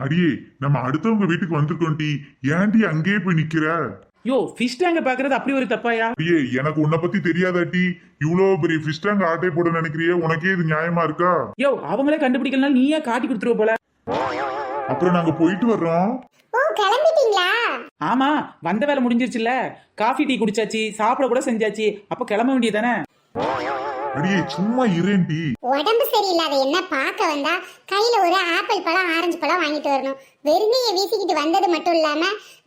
அடியே நம்ம அடுத்தவங்க வீட்டுக்கு வந்திருக்கோம் டி. ஏன்டி அங்கேயே போய் நிக்கிற? யோ ஃபிஷ் டேங்க பாக்குறது அப்படி ஒரு தப்பாயா? அடியே எனக்கு உன்னை பத்தி தெரியாதாட்டி? இவ்வளவு பெரிய ஃபிஷ் டேங்க் ஆட்டை போட நினைக்கிறியே, உனக்கே இது நியாயமா இருக்கா? யோ அவங்களே கண்டுபிடிக்கலாம், நீயே காட்டி கொடுத்துருவ போல. அப்புறம் நாங்க போயிட்டு வர்றோம். ஓ கிளம்பிட்டீங்களா? ஆமா, வந்த வேலை முடிஞ்சிருச்சுல. காஃபி டீ குடிச்சாச்சு, சாப்பிட கூட செஞ்சாச்சு. அப்ப கிளம்ப வேண்டியதானே? அடியே சும்மா இரேன்டி. உடம்பு சரியில்லாத என்ன பார்க்க வந்தா கையில ஒரு ஆப்பிள் பழம் ஆரஞ்சு பழம் வாங்கிட்டு வரணும். வெறுங்கையை வீசிக்கிட்டு வந்தது மட்டும் இல்லாம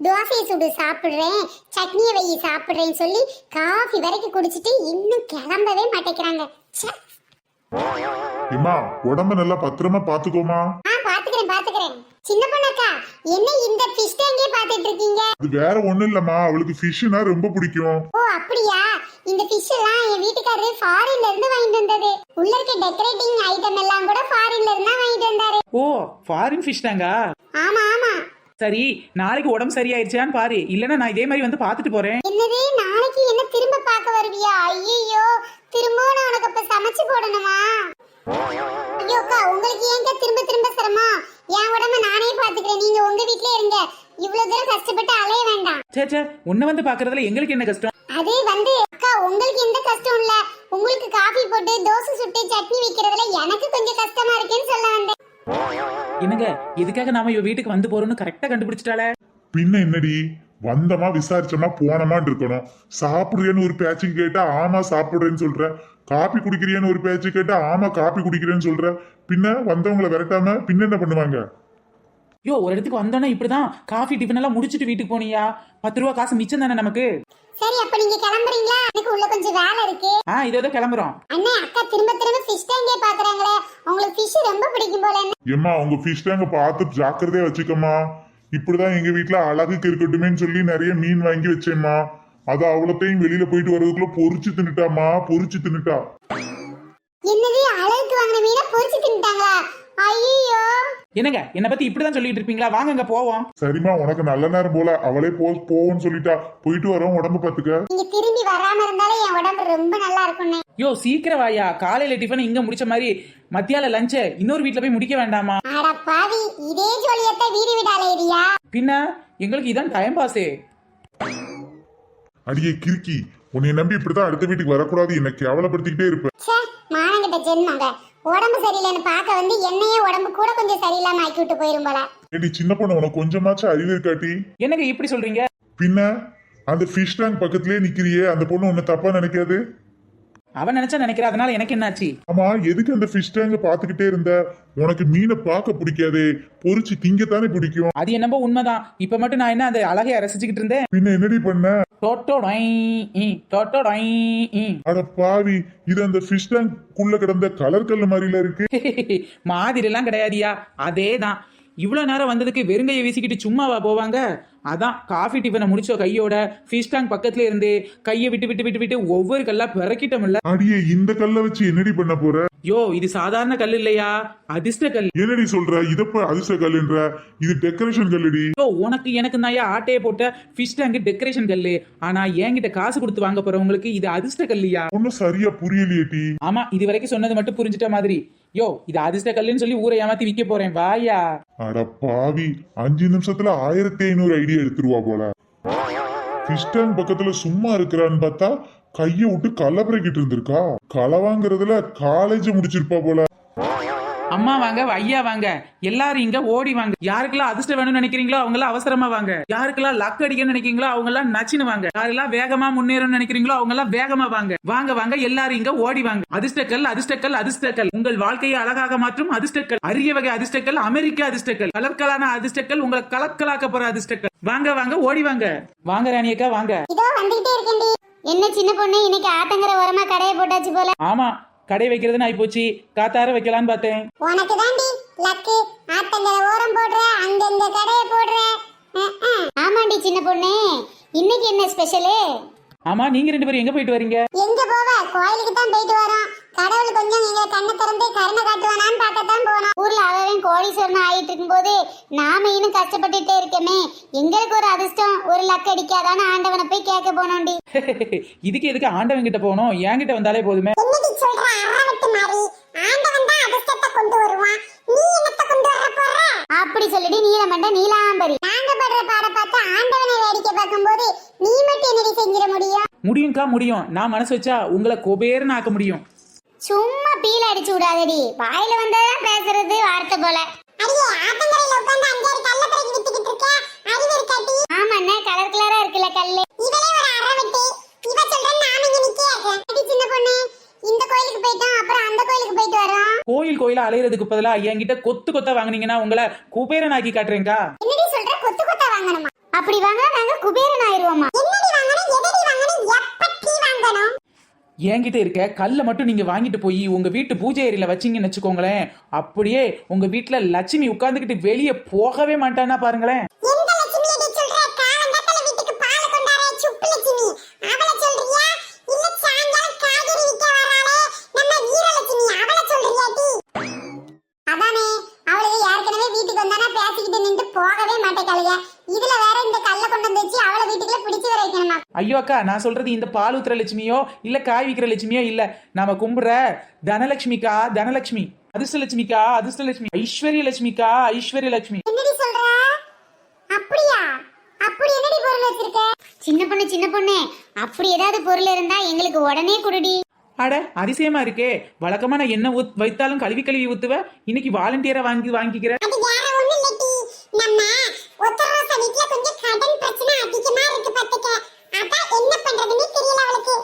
தோசையை சுடு சாப்பிடுறேன், சட்னியை வெயி சாப்பிடுறேன்னு சொல்லி காஃபி வரைக்கும் குடிச்சிட்டு இன்னும் கிளம்பவே மாட்டேங்கிறாங்க. ஏமா உடம்ப நல்லா பத்திரமா பாத்துக்கோமா. பாத்துக்கிறேன். சின்ன பொண்ணக்கா, என்ன இந்த ஃபிஷ் டேங்கே பாத்துட்டு இருக்கீங்க? அது வேற ஒண்ணும் இல்லம்மா, அவளுக்கு ஃபிஷ்னா ரொம்ப பிடிக்கும். ஓ அப்படியா? இந்த ஃபிஷ் எல்லாம் என் வீட்டுக்காரரு ஃபாரின்ல இருந்து வாங்கிட்டு வந்தது. உள்ள இருக்க டெக்கரேட்டிங் ஐட்டம் எல்லாம் கூட ஃபாரின்ல இருந்து வாங்கிட்டு வந்தாரு. ஓ ஃபாரின் ஃபிஷ் டேங்கா? ஆமா. சரி, நாளைக்கு உடம்பு சரியாயிருச்சான்னு பாரு, இல்லன்னா நான் இதே மாதிரி வந்து பாத்துட்டு போறேன். என்னது, நாளைக்கு என்ன திரும்ப பார்க்க வருவியா? ஐயோ, திரும்ப நான் உனக்கு அப்ப சமைச்சு போடணுமா? ஐயோக்கா, உங்களுக்கு ஏங்க திரும்ப திரும்ப சிரமம்? என் உடம்ப நானே பாத்துக்கிறேன், நீங்க உங்க வீட்லயே இருங்க. இவ்வளவு தூரம் கஷ்டப்பட்டு அலைய வேண்டாம். சே உன்னை வந்து பாக்குறதுல எங்களுக்கு என்ன கஷ்டம்? அது வந்து அக்கா, உங்களுக்கு எந்த கஷ்டம் இல்ல. உங்களுக்கு காஃபி போட்டு தோசை சுட்டு சட்னி வைக்கிறதுல எனக்கு கொஞ்சம் கஷ்டமா இருக்குன்னு சொல்ல வந்தேன். என்னங்க, எதுக்காக நாம இவ வீட்டுக்கு வந்து போறோம்னு கரெக்டா கண்டுபிடிச்சிட்டாளே. பின்ன என்னடி, வந்தமா விசாரிச்சோமா போனமான்னு இருக்கணும். சாப்பிடுறியன்னு ஒரு பேச்சுக்கு கேட்டா ஆமா சாப்பிடுறேன்னு சொல்ற, காப்பி குடிக்கிறியன்னு ஒரு பேச்சு கேட்டா ஆமா காப்பி குடிக்கிறேன்னு சொல்ற. பின்ன வந்தவங்களை விரட்டாம பின்ன என்ன பண்ணுவாங்க? யோ, ஒரு இடத்துக்கு வந்தோன்னா இப்படிதான் காஃபி டிஃபன் எல்லாம் முடிச்சிட்டு வீட்டுக்கு போனியா? 10 ரூபா காசு மிச்சம் தானே நமக்கு. சரி, அப்ப நீங்க கிளம்புறீங்களா? எனக்கு உள்ள கொஞ்சம் வேலை இருக்கு. இதோ கிளம்புறோம். அண்ணே, அக்கா திரும்ப திரும்ப ஃபிஷ் டேங்கே பாக்குறாங்களே, உங்களுக்கு ஃபிஷ் ரொம்ப பிடிக்கும் போல. ஏம்மா உங்க ஃபிஷ் டேங்க பார்த்து ஜாக்கிரதையா வச்சுக்கம்மா. இப்படிதான் எங்க வீட்டுல அழகுக்கு இருக்கட்டுமேன்னு சொல்லி நிறைய மீன் வாங்கி வச்சேம்மா. அது அவ்வளோத்தையும் வெளியில போயிட்டு வர்றதுக்குள்ள பொரிச்சு தின்னுட்டாமா, பொரிச்சு தின்னுட்டா. என்னது, அழகுக்கு வாங்கின மீனை பொரிச்சு தின்னுட்டாங்களா? ஐயோ. என்னங்க, என்ன பத்தி இப்படிதான் சொல்லிட்டு இருப்பீங்களா? வாங்க போவோம். சரிம்மா, உனக்கு நல்ல நேரம் போல, அவளே போவோன்னு சொல்லிட்டா. போயிட்டு வரோம், உடம்பு பாத்துக்க. நீங்க திரும்பி வராம இருந்தாலே என் உடம்பு ரொம்ப நல்லா இருக்கும்னே. யோ சீக்கிரம் வாயா, காலையில டிஃபன் இங்க முடிச்ச மாதிரி மத்தியால லஞ்ச இன்னொரு வீட்ல போய் முடிக்க வேண்டாமா? அட பாவி, இதே ஜோலியத்தை வீடு விடால ஏரியா. பின்ன எங்களுக்கு இதான் டைம் பாஸே. அடியே கிறுக்கி, உன்னை நம்பி இப்படிதான் அடுத்த வீட்டுக்கு வரக்கூடாது, என்ன கேவலப்படுத்திக்கிட்டே இருப்ப. ச்சே, மானங்கிட்ட ஜென்மங்க. உடம்பு சரியில்லைன்னு பார்க்க வந்து என்னையே உடம்பு கூட கொஞ்சம் சரியில்லாம ஆக்கி விட்டு போயிரும் போல. ஏடி சின்ன பொண்ணு, உனக்கு கொஞ்சமாச்சும் அறிவு இருக்காட்டி? என்னங்க இப்படி சொல்றீங்க? பின்ன அந்த ஃபிஷ் டேங்க் பக்கத்திலே நிக்கிறியே, அந்த பொண்ணு உன்னை தப்பா நினைக்காது? அவன் நினைச்சா நினைக்கிற, அதனால எனக்கு என்னாச்சு? ஆமா, எதுக்கு அந்த ஃபிஷ் டேங்க பாத்துக்கிட்டே இருந்த? உனக்கு மீனை பார்க்க பிடிக்காதே, பொரிச்சு திங்கத்தானே பிடிக்கும். அது என்னமோ உண்மைதான். இப்ப மட்டும் நான் என்ன அந்த அழகைய ரசிச்சுக்கிட்டு இருந்தேன். பின்ன என்னடி பண்ண? அட பாவி, இது அந்த ஃபிஷ் டேங்க் குள்ள கிடந்த கலர் கல்லு மாதிரில இருக்கு. மாதிரி எல்லாம் கிடையாதியா, அதேதான். இவ்வளவு நேரம் வந்ததுக்கு வெறுங்கையை வீசிக்கிட்டு சும்மாவா போவாங்க? அதான் காஃபி டிஃபனை முடிச்ச கையோட ஃபிஷ் டேங்க் பக்கத்துல இருந்து கையை விட்டு விட்டு விட்டு விட்டு ஒவ்வொரு கல்லா பிறக்கிட்டோம்ல. அடியே, இந்த கல்லை வச்சு என்னடி பண்ண போற? யோ, இது சாதாரண கல் இல்லையா, அதிர்ஷ்ட கல். என்னடி சொல்ற? இதப்ப அதிர்ஷ்ட கல்லுன்ற? இது டெக்கரேஷன் கல்லுடி. யோ, உனக்கு எனக்கு தான் ஆட்டையை போட்ட ஃபிஷ் டேங்க் டெக்கரேஷன் கல்லு. ஆனா என்கிட்ட காசு கொடுத்து வாங்க போறவங்களுக்கு இது அதிர்ஷ்ட கல்லையா? ஒன்னும் சரியா புரியலையேட்டி. ஆமா, இது வரைக்கும் சொன்னது மட்டும் புரிஞ்சுட்ட மாதிரி. யோ, இது அதிர்ஷ்ட கல்லுன்னு சொல்லி ஊரை ஏமாத்தி விற்க போறேன், வாயா. அட பாவி, 5 நிமிஷத்துல 1500 ஐடியா எடுத்துருவா போல. ஃபிஷ் டேங்க் பக்கத்துல சும்மா இருக்கிறான்னு பார்த்தா கைய விட்டு கலப்பறைக்கிட்டு இருந்திருக்கா. களவாங்கிறதுல காலேஜ் முடிச்சிருப்பா போல. அம்மா வாங்க, ஐயா வாங்க, எல்லாரும் இங்க ஓடி வாங்க. யாருக்கெல்லாம் அதிர்ஷ்டம் வேணும்னு நினைக்கிறீங்களோ அவங்க எல்லாம் அவசரமா வாங்க. யாருக்கெல்லாம் லக் அடிக்கணும்னு நினைக்கிறீங்களோ அவங்க எல்லாம் நச்சுன்னு வாங்க. யாரெல்லாம் வேகமா முன்னேறணும்னு நினைக்கிறீங்களோ அவங்க எல்லாம் வேகமா வாங்க. வாங்க வாங்க, எல்லாரும் இங்க ஓடி வாங்க. அதிர்ஷ்டக்கல், அதிர்ஷ்டக்கல், அதிர்ஷ்டக்கல் உங்கள் வாழ்க்கையை அழகாக மாற்றும் அதிர்ஷ்டக்கல். அரிய வகை அதிர்ஷ்டக்கல், அமெரிக்க அதிர்ஷ்டக்கல், கலர்களான அதிர்ஷ்டக்கல், உங்களை கலக்கலாக்க போற அதிர்ஷ்டக்கல். வாங்க வாங்க, ஓடி வாங்க. வாங்க ராணியக்கா, வாங்க. இதோ வந்துட்டே இருக்கேன்டி. என்ன சின்ன பொண்ணு, இன்னைக்கு ஆட்டங்கர ஓரமா கடையை போட்டாச்சு போல. ஆமா, கடை வைக்கிறதுன்னு ஆயிப்போச்சு, காத்தார வைக்கலான்னு பார்த்தேன். உனக்கு தாண்டி லக்கு, ஆட்டங்கர ஓரம் போடுற, அங்கங்க கடையை போடுற. ஆமாண்டி சின்ன பொண்ணு, இன்னைக்கு என்ன ஸ்பெஷலு? ஆமா, நீங்க 2 பேரும் எங்க போயிட்டு வரீங்க? எங்க போவ, கோயிலுக்கு தான் போயிட்டு வரோம். கடவுள் கொஞ்சம் எங்க கண்ணை திறந்து கருணை காட்டுவானான்னு பார்க்கத்தான் போனோம். ஊர்ல அவன் கோடீஸ்வரன் ஆயிட்டு இருக்கும்போது நாம இன்னும் கஷ்டப்பட்டுட்டே இருக்கமே, எங்களுக்கு ஒரு அதிர்ஷ்டம், ஒரு லக் அடிக்காதான்னு ஆண்டவனை போய் கேட்க போனோண்டி. இதுக்கு எதுக்கு ஆண்டவன் கிட்ட போகணும்? என்கிட்ட வந்தாலே போதுமே. என்னடி சொல்ற அரவட்டு மாதிரி? ஆண்டவன் தான் அதிர்ஷ்டத்தை கொண்டு வருவான், நீ என்னத்த கொண்டு வர போற? அப்படி சொல்லிட்டு நீலமண்ட நீலாம்பரி, நாங்க படுற பாட பார்த்து ஆண்டவனை வேடிக்கை பார்க்கும்போது நீ மட்டும் என்னடி செஞ்சிட முடியும்? முடியும்க்கா முடியும். நான் மனசு வச்சா உங்களை குபேரன்னு ஆக்க முடியும். சும்மா பீல அடிச்சு விடாதடி, வாயில வந்ததான் பேசுறது வார்த்தை போல. அடியே ஆத்தங்கரையில உட்கார்ந்து அஞ்சாறு கல்ல பறக்கி வித்துக்கிட்டு இருக்க, அறிவு இருக்காட்டி? ஆமாண்ணே, கலர் கலரா இருக்குல்ல கல்லு. இவளே ஒரு அரவட்டி, இவ சொல்றேன் நாம இங்க நிக்கியாக்க. அடி சின்ன பொண்ணு, இந்த கோயிலுக்கு போயிட்டோம், அப்புறம் அந்த கோயிலுக்கு போயிட்டு வரோம். கோயிலா அலையிறதுக்கு பதிலா என்கிட்ட கொத்து கொத்தா வாங்குனீங்கன்னா உங்களை குபேரன் ஆக்கி காட்டுறேன்க்கா. என்னடி சொல்ற? கொத்து கொத்தா வாங்கணுமா? அப்படி வாங்க நாங்க குபேரன் ஆயிருவோமா? என்னடி வாங்கணும், எதடி வாங்கணும், எப்ப வாங்கணும்? என்கிட்ட இருக்க கல்லை மட்டும் நீங்க வாங்கிட்டு போய் உங்க வீட்டு பூஜை ஏரியில வச்சீங்கன்னு வச்சுக்கோங்களேன், அப்படியே உங்க வீட்டுல லட்சுமி உட்கார்ந்துகிட்டு வெளியே போகவே மாட்டானா பாருங்களேன். எந்த லட்சுமி அடி சொல்ற? காலங்கத்தல வீட்டுக்கு பால் கொண்டாரே சுப்பு லட்சுமி, அவளை சொல்றியா? இல்ல சாயங்காலம் காய்கறி விக்க வராளே நம்ம வீரலட்சுமி, அவளை சொல்றியாடி? அதானே, அவளுக்கு ஏற்கனவே வீட்டுக்கு வந்தானா பேசிக்கிட்டு நின்று போகவே மாட்டேக்காளுங்க. இதுல வேற இந்த கல்ல கொண்டு வந்து வச்சு அவளை வீட்டுக்குள்ள பிடிச்சு வர வைக்கணுமா? ஐயோ அக்கா, நான் சொல்றது இந்த பால் ஊத்துற லட்சுமியோ இல்ல காய் விக்கிற லட்சுமியோ இல்ல, நாம கும்பிடுற தனலட்சுமிக்கா, தனலட்சுமி, அதிர்ஷ்டலட்சுமிக்கா, அதிர்ஷ்டலட்சுமி, ஐஸ்வர்ய லட்சுமிக்கா, ஐஸ்வர்ய லட்சுமி. என்னடி சொல்ற? அப்படியா? அப்படி என்னடி பொருள் வச்சிருக்க? சின்ன பொண்ணு அப்படி ஏதாவது பொருள் இருந்தா எங்களுக்கு உடனே குடுடி. அட அதிசயமா இருக்கே, வழக்கமா நான் என்ன வைத்தாலும் கழுவி ஊத்துவேன், இன்னைக்கு வாலண்டியரா வாங்கிக்கிறேன். அது வேற ஒண்ணு இல்லடி, நம்ம ஒத்தரோச வீட்ல கொஞ்சம் கடன் பிரச்சனை அதிகமா இருக்கு பாத்துக்க, அதான் என்ன பண்றதுன்னு தெரியல அவளுக்கு.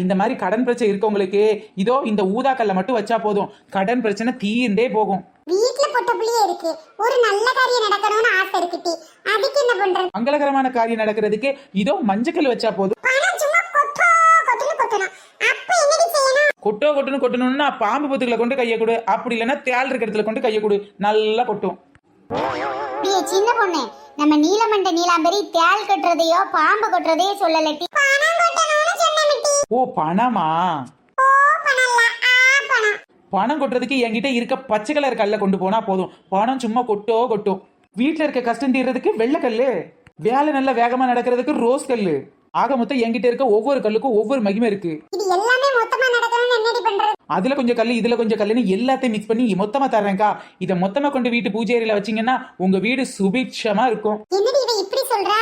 இந்த மாதிரி கடன் பிரச்சனை இருக்கவங்களுக்கு இதோ இந்த ஊதா கல்லை மட்டும் வச்சா போதும், கடன் பிரச்சனை தீர்ந்தே போகும். வீட்ல பொட்ட புள்ளியே இருக்கு, ஒரு நல்ல காரியம் நடக்கணும்னு ஆசை இருக்குடி, அதுக்கு என்ன பண்றது? மங்களகரமான காரியம் நடக்கிறதுக்கு இதோ மஞ்சக்கல் வச்சா போதும். பணம் சும்மா கொட்டணும், அப்ப என்னடி செய்யணும்? கொட்டணும்னா பாம்பு பத்துக்களை கொண்டு கையை கொடு, அப்படி இல்லைன்னா தேள் இருக்கிற இடத்துல கொண்டு கையை கொடு, நல்லா கொட்டும். சின்ன பொண்ணு, நம்ம நீலமண்ட நீலாம்பரி தேள் கட்டுறதையோ பாம்பு கொட்டுறதையோ சொல்லலட்டி, பணம் கொட்டணும்னு சொன்னமிட்டி. ஓ பணமா? ஓ பணம்ல, பணம். பணம் கொட்டுறதுக்கு என்கிட்ட இருக்க பச்சை கலர் கல்லை கொண்டு போனா போதும், பணம் சும்மா கொட்டும். வீட்டுல இருக்க கஷ்டம் தீர்றதுக்கு வெள்ளை கல்லு, வேலை நல்ல வேகமா நடக்கிறதுக்கு ரோஸ் கல்லு, ஆக மொத்தம் என்கிட்ட இருக்க ஒவ்வொரு கல்லுக்கும் ஒவ்வொரு மகிமை இருக்கு. இது எல்லாமே மொத்தமா நடக்கணும்னு என்னடி பண்றது? அதுல கொஞ்சம் கல்லு இதுல கொஞ்சம் கல்லுன்னு எல்லாத்தையும் மிக்ஸ் பண்ணி மொத்தமா தர்றேன்க்கா. இதை மொத்தமா கொண்டு வீட்டு பூஜை அறையில வச்சீங்கன்னா உங்க வீடு சுபிட்சமா இருக்கும். என்னடி இவ இப்படி சொல்றா?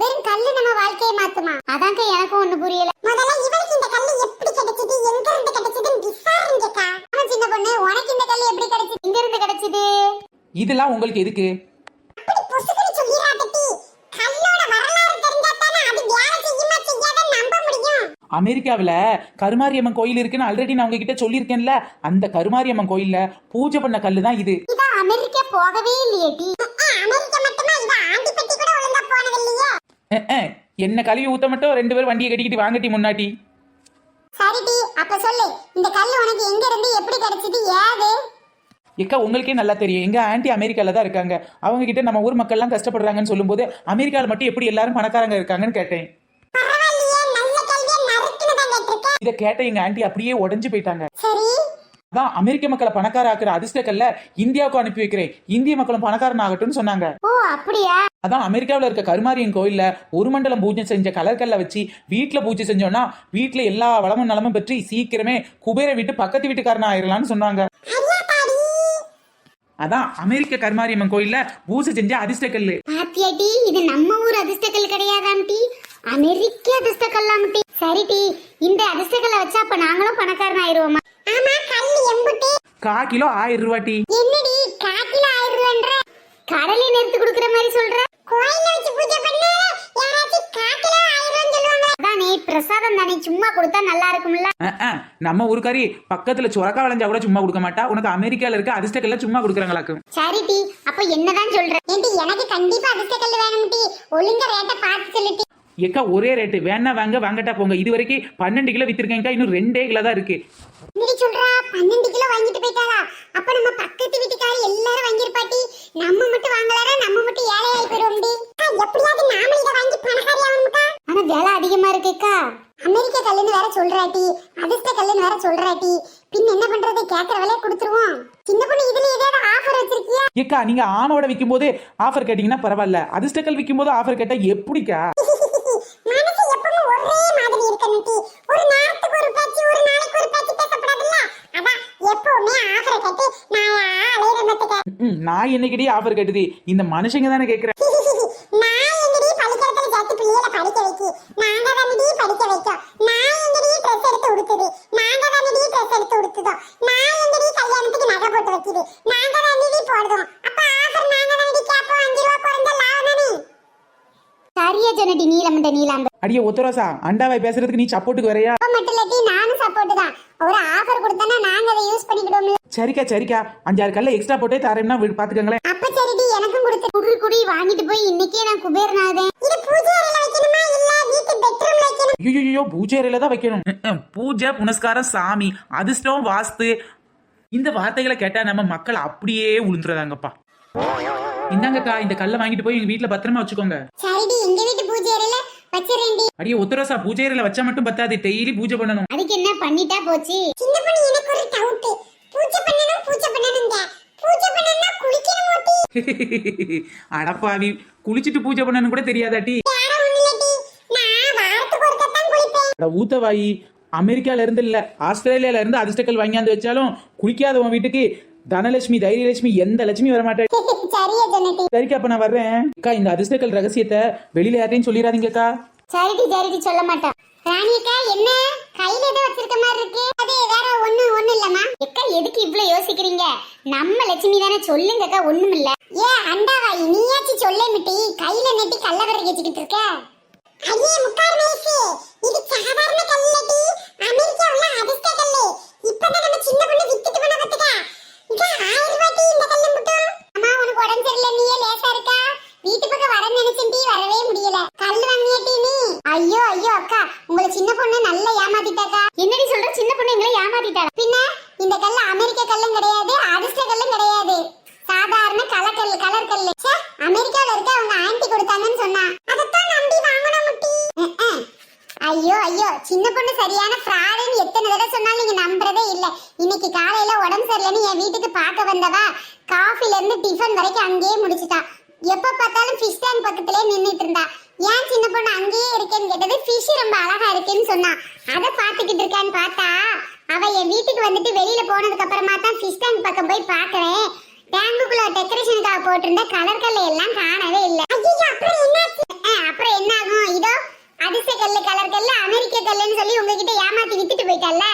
வெறும் கல்லு நம்ம வாழ்க்கையை மாத்துமா? அதாங்க எனக்கும் ஒண்ணு புரியல. முதல்ல இவளுக்கு இந்த கல்லு எப்படி கிடைச்சது, எங்க இருந்து கிடைச்சதுன்னு விசாரிங்கக்கா. ஆமா சின்ன பொண்ணு, உனக்கு இந்த கல்லு எப்படி கிடைச்சது, எங்க இருந்து கிடைச்சது? இதெல்லாம் உங்களுக்கு எதுக்கு? அப்படி பொசுக்குன்னு சொல்லிராதடி, கல்லோட வரலாறு தெரிஞ்சா தானே அது வேலை செய்யுமா செய்யாதன்னு நம்ப முடியும். அமெரிக்காவில் கருமாரியம்மன் கோயில் இருக்குன்னு ஆல்ரெடி நான் உங்ககிட்ட சொல்லியிருக்கேன்ல, அந்த கருமாரியம்மன் கோயில்ல பூஜை பண்ண கல்லு தான் இது. இத அமெரிக்கா போகவே இல்லையேடி. அமெரிக்கா மட்டுமா, இவ ஆண்டிப்பட்டி கூட ஒழுங்கா போனது இல்லையே. என்ன கழுவி ஊத்த மட்டும் 2 பேரும் வண்டியை கட்டிக்கிட்டு வாங்கட்டி முன்னாடி. சரிடி, அப்ப சொல்லு, இந்த கல்லு உனக்கு எங்க இருந்து எப்படி கிடைச்சது, ஏது? ஏக்கா உங்களுக்கே நல்லா தெரியும், எங்க ஆன்ட்டி அமெரிக்கால தான் இருக்காங்க. அவங்க கிட்ட நம்ம ஊர் மக்கள்லாம் கஷ்டப்படுறாங்கன்னு சொல்லும்போது அமெரிக்காவில் மட்டும் எப்படி எல்லாரும் பணக்காரங்க இருக்காங்கன்னு கேட்டேன். இதை கேட்ட எங்க ஆன்ட்டி அப்படியே உடஞ்சு போயிட்டாங்க. அதான் அமெரிக்க மக்களை பணக்கார ஆக்குற அதிர்ஷ்டக்கல்ல இந்தியாவுக்கு அனுப்பி வைக்கிறேன், இந்திய மக்களும் பணக்காரன் ஆகட்டும்னு சொன்னாங்க. ஓ அப்படியா? அதான் அமெரிக்காவில் இருக்க கருமாரியன் கோயில்ல ஒரு மண்டலம் பூஜை செஞ்ச கலர்கல்ல வச்சு வீட்டுல பூஜை செஞ்சோம்னா வீட்டுல எல்லா வளமும் நலமும் பெற்று சீக்கிரமே குபேர வீட்டு பக்கத்து வீட்டுக்காரன் ஆயிரலாம்னு சொன்னாங்க. அதான் அமெரிக்க கருமாரியம்மன் கோயில்ல பூஜை செஞ்ச அதிர்ஷ்டக்கல்லு. பாத்தியாடி, இது நம்ம ஊர் அதிர்ஷ்டக்கல் கிடையாதாம் டி, அமெரிக்க அதிர்ஷ்டக்கல்லாம் டி. சரி டி, இந்த அதிர்ஷ்டக்கல்ல வச்சா அப்ப நாங்களும் பணக்காரன் ஆயிருவோமா? ஆமா, கல்லு எம்புட்டி? 1/4 கிலோ 1000 ரூபாய். என்னடி 1/4 கிலோ 1000 ரூபாய்ன்ற? கடலை நிறுத்து குடுக்குற மாதிரி சொல்ற? கோயில்ல வச்சு பூஜை பண்ண யாராச்சும் 1/4 கிலோ 1000 ரூபாய் சொல்லுவாங்க. அதானே பிரசாதம் தானே, சும்மா கொடுத்தா நல்லா இருக்கும்ல. நம்ம ஊருக்காரி பக்கத்துல சொரக்கா விளைஞ்சா கூட சும்மா கொடுக்க மாட்டா, உனக்கு அமெரிக்கால இருக்க அதிர்ஷ்டக்கல்ல சும்மா கொடுக்குறாங்களாக்கு. சரி டி, அப்ப என்னதான் சொல்ற? ஏண்டி எனக்கு கண்டிப்பா அதிர்ஷ்டக்கல் வேணும் டி, ஒழுங்கா ரேட்ட பார்த்து சொல்லுடி. ஏக்கா ஒரே ரேட்டு, வேணா வாங்கட்டா போங்க. இது வரைக்கும் 12 கிலோ வித்திருக்கேன்க்கா, இன்னும் 2 கிலோ தான் இருக்கு. என்னடி சொல்றா? 12 கிலோ வாங்கிட்டு போயிட்டாளா? அப்ப நம்ம பக்கத்து வீட்டுக்காரி எல்லாரும் வாங்கிருப்பாட்டி, நம்ம மட்டும் வாங்கலறா, நம்ம மட்டும் ஏழையாய் போறோம்டி. எப்படியாவது நாம இத வாங்கி பணக்காரி ஆவணும்க்கா. ஆனா விலை அதிகமா இருக்குக்கா. அமெரிக்க கல்லுன்னு வேற சொல்றாட்டி, அதிர்ஷ்ட கல்லுன்னு வேற சொல்றாட்டி, பின் என்ன பண்றது? கேக்குற விலையை கொடுத்துருவோம். சின்ன பொண்ணு, இதுல ஏதாவது ஆஃபர் வச்சிருக்கியா? ஏக்கா நீங்க ஆணோட விற்கும் போது ஆஃபர் கேட்டீங்கன்னா பரவாயில்ல, அதிர்ஷ்டக்கல் விற்கும் போது ஆஃபர் கேட்டா எப்படிக்கா? மனசு எப்பவும் ஒரே மாதிரி இருக்கணும் டி, ஒரு நேரத்துக்கு ஒரு பேச்சு, ஒரு நாளைக்கு ஒரு பேச்சு பேசப்படாதுல்ல. அதான் எப்பவுமே நான் என்னைக்கிட்டே ஆஃபர் கேட்டது இந்த மனுஷங்க தானே கேக்குறேன். நான் எங்கடி படிக்கிறதுல ஜாஸ்தி பிள்ளைகளை படிக்க வைக்கி நாங்க தானடி படிக்க வைக்கோம். நான் எங்கடி ட்ரெஸ் எடுத்து உடுத்துது நாங்க தானடி ட்ரெஸ் எடுத்து உடுத்துதோம். நான் எங்கடி கல்யாணத்துக்கு நகை போட்டு வைக்குது நாங்க தானடி போடுதோம். அப்ப ஆஃபர் நாங்க தானடி கேப்போம். 5 ரூபாய் குறைஞ்ச லாபம் தானே. சரியா சொன்னடி நீலமண்ட. அடியே ஒத்தரோசா அண்டாவை பேசுறதுக்கு நீ சப்போர்ட்டுக்கு வரையா? மட்டும் இல்லாட்டி நானும் சப்போர்ட் தான். ஒரு ஆஃபர் கொடுத்தனா நாங்க அதை யூஸ் பண்ணிக்கிடுவோம். சரிக்கா 5-6 கல்ல எக்ஸ்ட்ரா போட்டே தரேன்னா பாத்துக்கங்களேன். அப்ப சரிடி எனக்கும் கொடுத்து குடி வாங்கிட்டு போய் இன்னைக்கே நான் குபேரனாதேன். இது பூஜை அறையில வைக்கணுமா இல்ல வீட்டு பெட்ரூம்ல வைக்கணுமா? ஐயோ பூஜை அறையில தான் வைக்கணும். பூஜை புனஸ்காரம் சாமி அதிர்ஷ்டம் வாஸ்து இந்த வார்த்தைகளை கேட்டா நம்ம மக்கள் அப்படியே உளுந்துறதாங்கப்பா. இந்தாங்கக்கா இந்த கல்லை வாங்கிட்டு போய் எங்க வீட்டுல பத்திரமா வச்சுக்கோங்க. சரிடி எங்க வீட்டு பூஜை அறையில வச்சிரேன்டி. அடியே ஒத்தரோசா பூஜை அறையில வச்சா மட்டும் பத்தாது, டெய்லி பூஜை பண்ணணும். அதுக்கு என்ன பண்ணிட்டா போச்சு? சின்ன பொண்ணு எனக்கு ஒரு டவுட். பூஜை பண்ணனுங்க பூஜை பண்ணனும்னா குளிக்கணும் ஓட்டி. அடப்பாவி குளிச்சிட்டு பூஜை பண்ணணும் கூட தெரியாதாட்டி? யாரோ ஒண்ணுலடி நான் வாரத்துக்கு ஒருக்கா தான் குளிப்பேன். அட ஊத்தவாயி அமெரிக்கால இருந்து இல்ல ஆஸ்திரேலியால இருந்து அதிர்ஷ்டக்கல் வாங்கியாந்து வச்சாலும் குளிக்காதவன் வீட்டுக்கு தனலட்சுமி தைரியலட்சுமி எந்த லட்சுமி வர மாட்டேன். சரியா ஜனட்டி. சரிக்கா அப்ப நான் வர்றேன். அக்கா இந்த அதிர்ஷ்டக்கல் ரகசியத்தை வெளியில யார்ட்டையும் சொல்லிடாதீங்கக்கா. சரிடி சொல்ல மாட்டேன். ராணியக்கா என்ன கையில ஏதோ வச்சிருக்க மாதிரி இருக்கு? அது வேற ஒண்ணு இல்லம்மா. எக்கா எதுக்கு இவ்ளோ யோசிக்கிறீங்க? நம்ம லட்சுமி தானே சொல்லுங்கக்கா ஒண்ணும் இல்ல. ஏ அண்டாவாயி நீயாச்சு சொல்லேமிட்டி கையில நெட்டி கல்லவரை வச்சுக்கிட்டு இருக்க. ஐயே முக்கார் மேசு இது சாதாரண கல்லடி. அமெரிக்காவுல அதிர்ஷ்ட கல்லு. இப்பதான் நம்ம சின்ன பொண்ணு வித்துட்டு போன பத்துக்க. இங்க 1000 ரூபாய்க்கு இந்த கல்லு மட்டும். அம்மா உனக்கு உடம்பு சரியில்லை நீயே லேசா இருக்கா? வீட்டு பக்கம் வர நினைச்சேன்டி வரவே முடியல. கல்லு வாங்கியாட்டி நீ? ஐயோ அக்கா உங்களை சின்ன பொண்ணு நல்லா ஏமாத்திட்டாக்கா. என்னடி சொல்ற? சின்ன பொண்ணு எங்களை ஏமாத்திட்டா? பின்ன இந்த கல்லு அமெரிக்க கல்லும் கிடையாது அதிர்ஷ்ட கல்லும் கிடையாது. சாதாரண கலர் கல்லு. அமெரிக்கால இருக்க அவங்க ஆன்ட்டி கொடுத்தாங்கன்னு சொன்னா அதத்தான் நம்பி வாங்கணும் முட்டி. ஐயோ சின்ன பொண்ணு சரியான ஃப்ராடுன்னு எத்தனை தடவை சொன்னாலும் நீங்க நம்புறதே இல்ல. இன்னைக்கு காலையில உடம்பு சரியில்லைன்னு என் வீட்டுக்கு பார்க்க வந்தவா காஃபில இருந்து டிஃபன் வரைக்கும் அங்கேயே முடிச்சிட்டா. எப்ப பார்த்தாலும் ஃபிஷ் டேங்க் பக்கத்திலே நின்னுட்டு இருந்தா. ஏன் சின்ன பொண்ணு அங்கேயே இருக்கேன்னு கேட்டது ஃபிஷ் ரொம்ப அழகா இருக்குன்னு சொன்னா. அதை பாத்துக்கிட்டு இருக்கான்னு பார்த்தா அவ என் வீட்டுக்கு வந்துட்டு வெளியில போனதுக்கு அப்புறமா தான் ஃபிஷ் டேங்க் பக்கம் போய் பாக்குறேன். டேங்குக்குள்ள டெக்கரேஷனுக்காக போட்டிருந்த கலர் கல்ல எல்லாம் காணவே இல்ல. அப்புறம் என்ன ஆகும்? இதோ அதிர்ஷ்ட கல்லு கலர் கல்லு அமெரிக்க கல்லுன்னு சொல்லி உங்ககிட்ட ஏமாத்தி வித்துட்டு போயிட்டல்ல.